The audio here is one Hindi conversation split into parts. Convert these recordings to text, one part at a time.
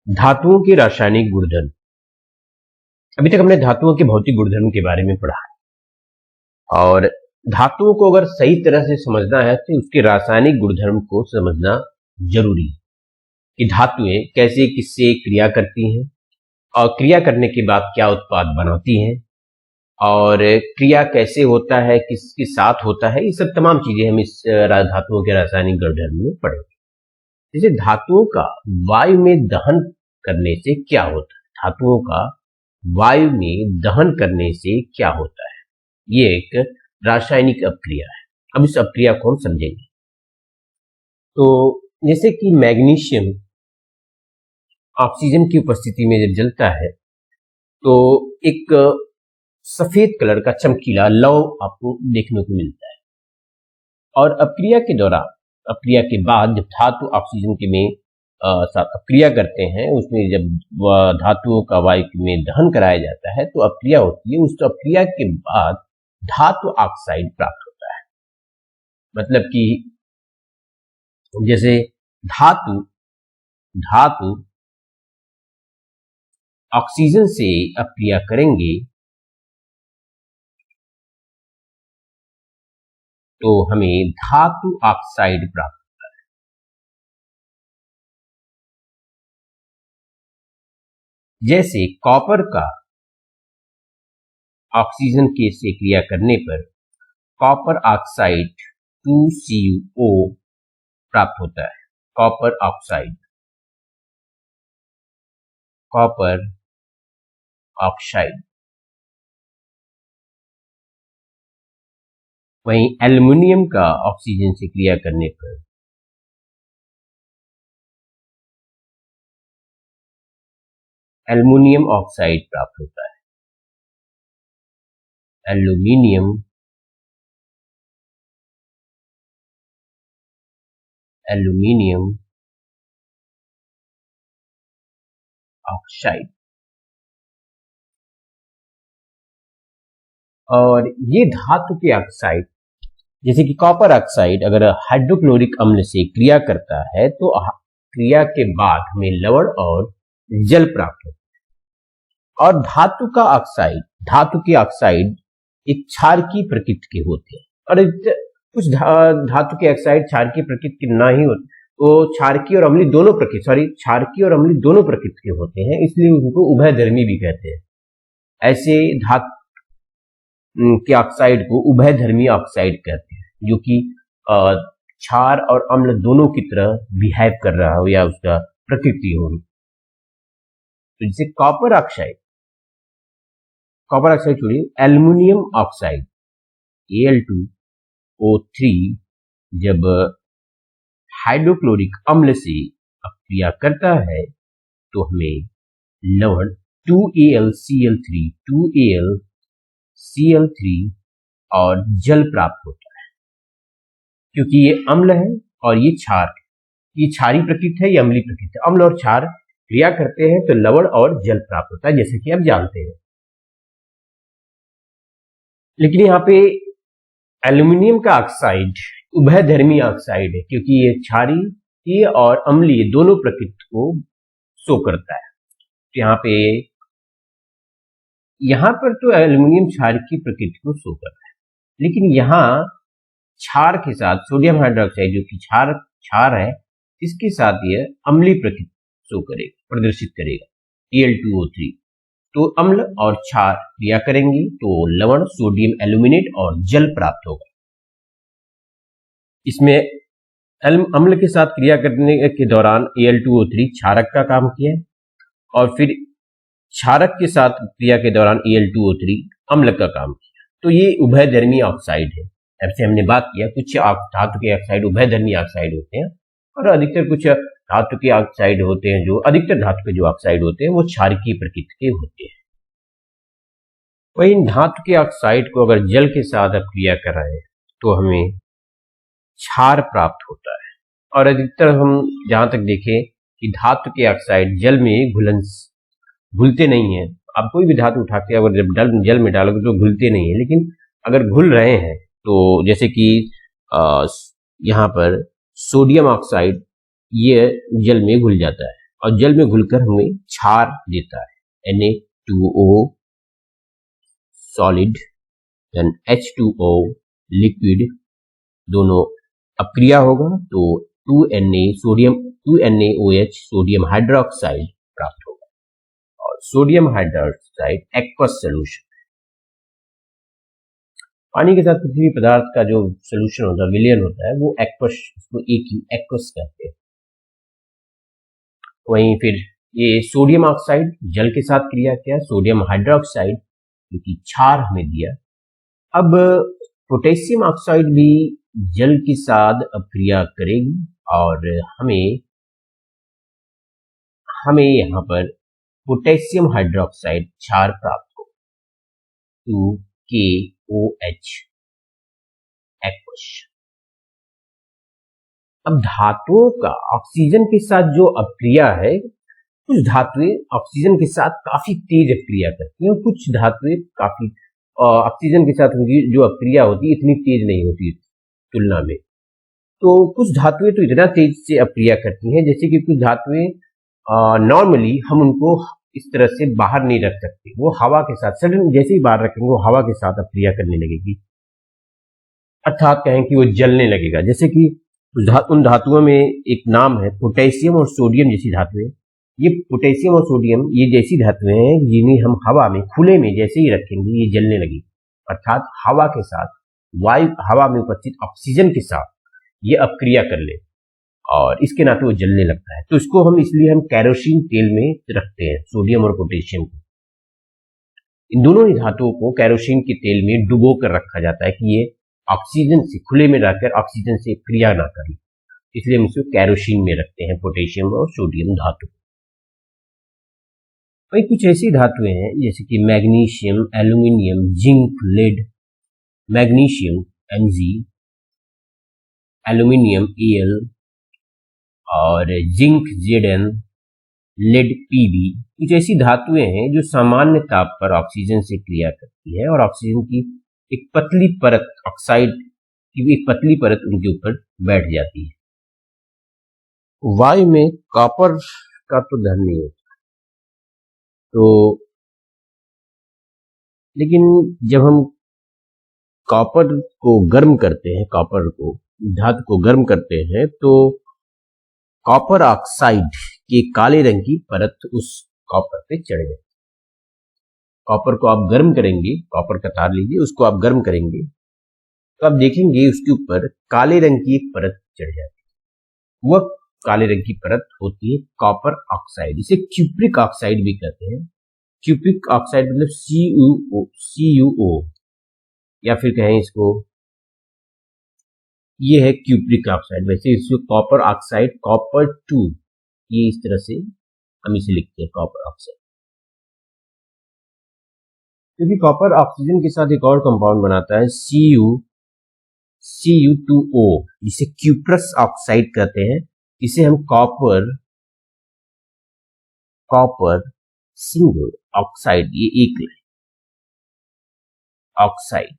धातुओं के रासायनिक गुणधर्म। अभी तक हमने धातुओं के भौतिक गुणधर्म के बारे में पढ़ा है और धातुओं को अगर सही तरह से समझना है तो उसके रासायनिक गुणधर्म को समझना जरूरी है कि धातुएं कैसे किससे क्रिया करती हैं और क्रिया करने के बाद क्या उत्पाद बनाती हैं और क्रिया कैसे होता है, किसके साथ होता है, ये सब तमाम चीजें हम इस धातुओं के रासायनिक गुणधर्म में पढ़ेंगे। जैसे धातुओं का वायु में दहन करने से क्या होता है, धातुओं का वायु में दहन करने से क्या होता है, ये एक रासायनिक अपक्रिया है। अब इस अपक्रिया को हम समझेंगे। तो जैसे कि मैग्नीशियम ऑक्सीजन की उपस्थिति में जब जलता है तो एक सफेद कलर का चमकीला लौ आपको देखने को मिलता है और अपक्रिया के दौरान, अपक्रिया के बाद जब धातु ऑक्सीजन के में साथ अपक्रिया करते हैं, उसमें जब धातुओं का वायु में दहन कराया जाता है तो अपक्रिया होती है। उस अपक्रिया के बाद धातु ऑक्साइड प्राप्त होता है। मतलब कि जैसे धातु ऑक्सीजन से अपक्रिया करेंगे तो हमें धातु ऑक्साइड प्राप्त होता है। जैसे कॉपर का ऑक्सीजन के से क्रिया करने पर कॉपर ऑक्साइड 2CuO प्राप्त होता है। Copper oxide, copper oxide. वहीं एल्युमिनियम का ऑक्सीजन से क्रिया करने पर एल्युमिनियम ऑक्साइड प्राप्त होता है। Aluminium oxide. और ये धातु के ऑक्साइड, जैसे कि कॉपर ऑक्साइड अगर हाइड्रोक्लोरिक अम्ल से क्रिया करता है तो क्रिया के बाद हमें लवण और जल प्राप्त होता है। और धातु के ऑक्साइड एक क्षारकीय प्रकृति के होते हैं और कुछ धातु के ऑक्साइड क्षारकीय प्रकृति के ना ही होते तो क्षारकीय और अम्लीय दोनों प्रकृति के होते हैं, इसलिए उनको उभयधर्मी भी कहते हैं। ऐसे धातु के ऑक्साइड को उभयधर्मी ऑक्साइड कहते हैं, जो कि क्षार और अम्ल दोनों की तरह बिहेव कर रहा हो या उसका प्रकृति हो। तो जैसे कॉपर ऑक्साइड छोड़िए, एल्युमिनियम ऑक्साइड Al2O3 जब हाइड्रोक्लोरिक अम्ल से अपक्रिया करता है तो हमें लवण 2AlCl3 और जल प्राप्त होता है। क्योंकि ये अम्ल है और ये क्षार है, ये क्षारीय प्रकृति है, ये अम्लीय प्रकृति है। अम्ल और क्षार क्रिया करते हैं तो लवण और जल प्राप्त होता है, जैसे कि आप जानते हैं। लेकिन यहाँ पे एल्युमिनियम का ऑक्साइड उभयधर्मी ऑक्साइड है, क्योंकि ये क्षारीय और अम्लीय दोनों प्रकृति को शो करता है। तो यहाँ पर तो एल्युमिनियम क्षार की प्रकृति को शो करता है, लेकिन यहाँ क्षार के साथ सोडियम हाइड्रोक्साइड जो कि क्षार है, इसके साथ ये अम्लीय प्रकृति शो करेगा, प्रदर्शित करेगा Al2O3। तो अम्ल और क्षार क्रिया करेंगे तो लवण, सोडियम एल्यूमिनेट और जल प्राप्त होगा। इसमें अम्ल के साथ क्रिया करने के दौरान Al2O3 क्षारक का काम किया और फिर क्षारक के साथ क्रिया के दौरान Al2O3 अम्ल का काम किया। तो ये उभयधर्मी ऑक्साइड है। ऐसे हमने बात किया, कुछ धातु के ऑक्साइड उभयधर्मी ऑक्साइड होते हैं और अधिकतर कुछ धातु के ऑक्साइड होते हैं, जो अधिकतर धातु के जो ऑक्साइड होते हैं वो क्षारकीय प्रकृति के होते हैं। वहीं धातु के ऑक्साइड को अगर जल के साथ क्रिया कराएं तो हमें क्षार प्राप्त होता है। और अधिकतर हम जहां तक देखें कि धातु के ऑक्साइड जल में घुलते नहीं है। आप कोई भी धातु उठा के अगर जब जल में डालोगे तो घुलते नहीं है, लेकिन अगर घुल रहे हैं तो जैसे कि यहाँ पर सोडियम ऑक्साइड ये जल में घुल जाता है और जल में घुलकर हमें क्षार देता है, Na2O solid and H2O liquid, दोनों अपक्रिया होगा तो 2NaOH सोडियम हाइड्रोक्साइड प्राप्त होगा। और सोडियम हाइड्रोक्साइड एक्वस सोल्यूशन, पानी के साथ किसी भी पदार्थ का जो सोल्यूशन होता है, विलयन होता है, वो एक्वस, उसको एक्वस कहते हैं। वहीं फिर ये सोडियम ऑक्साइड जल के साथ क्रिया किया, सोडियम हाइड्रोक्साइड जो कि क्षार हमें दिया। अब पोटेशियम ऑक्साइड भी जल के साथ अपक्रिया करेगी और हमें यहाँ पर पोटेशियम हाइड्रोक्साइड क्षार प्राप्त हो, 2KOH एक्वस। अब धातुओं का ऑक्सीजन के साथ जो अपक्रिया है, कुछ धातुएं ऑक्सीजन के साथ काफी तेज अपक्रिया करती हैं, कुछ धातुएं काफी ऑक्सीजन के साथ उनकी जो अपक्रिया होती है इतनी तेज नहीं होती तुलना में। तो कुछ धातुएं तो इतना तेज से अपक्रिया करती हैं, जैसे कि कुछ धातुएं नॉर्मली हम उनको इस तरह से बाहर नहीं रख सकते, वो हवा के साथ सडन जैसे ही बाहर रखेंगे वो हवा के साथ अपक्रिया करने लगेगी, अर्थात कहें कि वो जलने लगेगा। जैसे कि उन धातुओं में एक नाम है पोटेशियम और सोडियम जैसी धातुएं। ये पोटेशियम और सोडियम ये जैसी धातुएं हैं जिन्हें हम हवा में खुले में जैसे ही रखेंगे ये जलने लगेगी, अर्थात हवा के साथ, हवा में उपस्थित ऑक्सीजन के साथ ये अपक्रिया कर ले और इसके नाते वो जलने लगता है। तो इसको इसलिए हम कैरोसिन तेल में रखते हैं, सोडियम और पोटेशियम को। इन दोनों ही धातुओं को कैरोसिन के तेल में डुबो कर रखा जाता है कि ये ऑक्सीजन से खुले में रहकर ऑक्सीजन से क्रिया ना करें, इसलिए हम इसको कैरोसिन में रखते हैं, पोटेशियम और सोडियम धातु। वही कुछ ऐसी धातुएं हैं जैसे कि magnesium, aluminium, zinc, lead, magnesium Mg, aluminium Al और जिंक Zn, लेड Pb, कुछ ऐसी धातुएं हैं जो सामान्य ताप पर ऑक्सीजन से क्रिया करती है और ऑक्सीजन की एक पतली परत, ऑक्साइड की एक पतली परत उनके ऊपर बैठ जाती है। वायु में कॉपर का तो धन नहीं होता, तो लेकिन जब हम कॉपर को गर्म करते हैं, कॉपर को धातु को गर्म करते हैं, तो कॉपर ऑक्साइड की काले रंग की परत उस कॉपर पे चढ़ जाती है। कॉपर को आप गर्म करेंगे, कॉपर का तार लीजिए, उसको आप गर्म करेंगे तो आप देखेंगे उसके ऊपर काले रंग की एक परत चढ़ जाती है। वह काले रंग की परत होती है कॉपर ऑक्साइड, इसे क्यूप्रिक ऑक्साइड भी कहते हैं। क्यूप्रिक ऑक्साइड मतलब CuO या फिर कहें इसको, ये है क्यूप्रिक ऑक्साइड। वैसे इसको कॉपर ऑक्साइड, कॉपर 2, ये इस तरह से हम इसे लिखते हैं कॉपर ऑक्साइड। क्योंकि कॉपर ऑक्सीजन के साथ एक और कंपाउंड बनाता है Cu2O, जिसे क्यूप्रस ऑक्साइड कहते हैं। इसे हम कॉपर सिंगल ऑक्साइड, ये एक ऑक्साइड,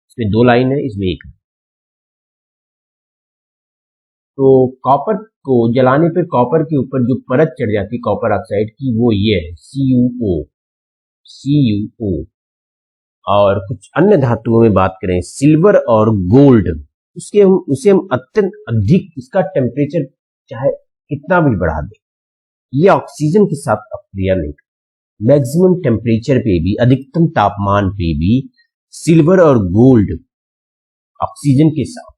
इसमें 2 लाइन है, इसमें एक। तो कॉपर को जलाने पर कॉपर के ऊपर जो परत चढ़ जाती है कॉपर ऑक्साइड की, वो ये है CuO। और कुछ अन्य धातुओं में बात करें, सिल्वर और गोल्ड, उसे हम अत्यंत अधिक, इसका टेम्परेचर चाहे कितना भी बढ़ा दें, ये ऑक्सीजन के साथ अपक्रिया नहीं करती। मैक्सिमम टेम्परेचर पे भी, अधिकतम तापमान पे भी सिल्वर और गोल्ड ऑक्सीजन के साथ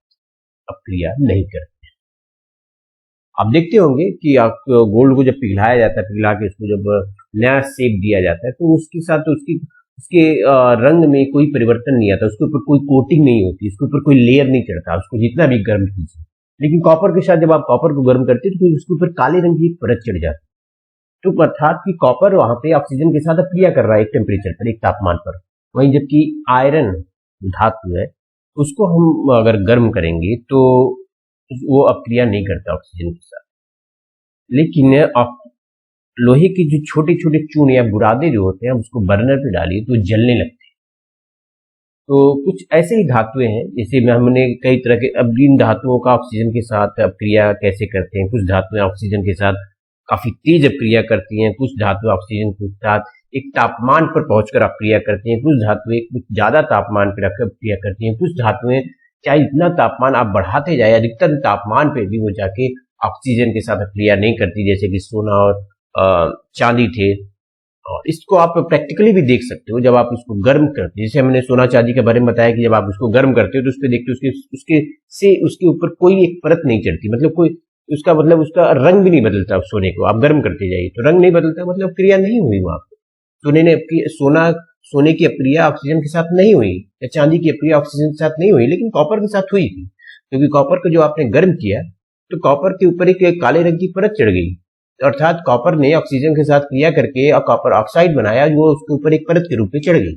अपक्रिया नहीं करते। आप देखते होंगे कि आप गोल्ड को जब पिघलाया जाता है, पिघला के उसको जब नया शेप दिया जाता है, तो उसके साथ उसके रंग में कोई परिवर्तन नहीं आता, उसके ऊपर कोई कोटिंग नहीं होती, उसके ऊपर कोई लेयर नहीं चढ़ता, उसको जितना भी गर्म कीजिए। लेकिन कॉपर के साथ जब आप कॉपर को गर्म करते हैं तो उसके ऊपर काले रंग की एक परत चढ़ जाती है, तो अर्थात कि कॉपर वहां पे ऑक्सीजन के साथ अपक्रिया कर रहा है एक टेम्परेचर पर, एक तापमान पर। वहीं जबकि आयरन धातु है, उसको हम अगर गर्म करेंगे तो वो अपक्रिया नहीं करता ऑक्सीजन के साथ। लेकिन लोहे के जो छोटे छोटे चून या बुरादे जो होते हैं, उसको बर्नर पे डालिए तो जलने लगते हैं। तो कुछ ऐसे ही धातुएं हैं, जैसे में हमने कई तरह के, अब इन धातुओं का ऑक्सीजन के साथ क्रिया कैसे करते हैं। कुछ धातुएं ऑक्सीजन के साथ काफी तेज क्रिया करती हैं, कुछ धातुएं ऑक्सीजन के साथ एक तापमान पर पहुंचकर क्रिया करती हैं, कुछ धातुएं कुछ ज्यादा तापमान पर रखकर क्रिया करती हैं, कुछ धातुएं चाहे इतना तापमान आप बढ़ाते जाए अधिकतम तापमान पे भी वो जाके ऑक्सीजन के साथ क्रिया नहीं करती, जैसे कि सोना और चांदी थे। और इसको आप प्रैक्टिकली भी देख सकते हो, जब आप उसको गर्म करते हैं, जैसे हमने सोना चांदी के बारे में बताया कि जब आप उसको गर्म करते हो तो उस पर देखते हो उसके ऊपर कोई एक परत नहीं चढ़ती, मतलब कोई उसका रंग भी नहीं बदलता। सोने को आप गर्म करते जाइए तो रंग नहीं बदलता, मतलब क्रिया नहीं हुई वहां पर। सोने की अप्रिया ऑक्सीजन के साथ नहीं हुई, या चांदी की अप्रिया ऑक्सीजन के साथ नहीं हुई, लेकिन कॉपर के साथ हुई थी, क्योंकि कॉपर को जो आपने गर्म किया तो कॉपर के ऊपर एक काले रंग की परत चढ़ गई, अर्थात कॉपर ने ऑक्सीजन के साथ क्रिया करके और कॉपर ऑक्साइड बनाया, जो उसके ऊपर एक परत के रूप में चढ़ गई।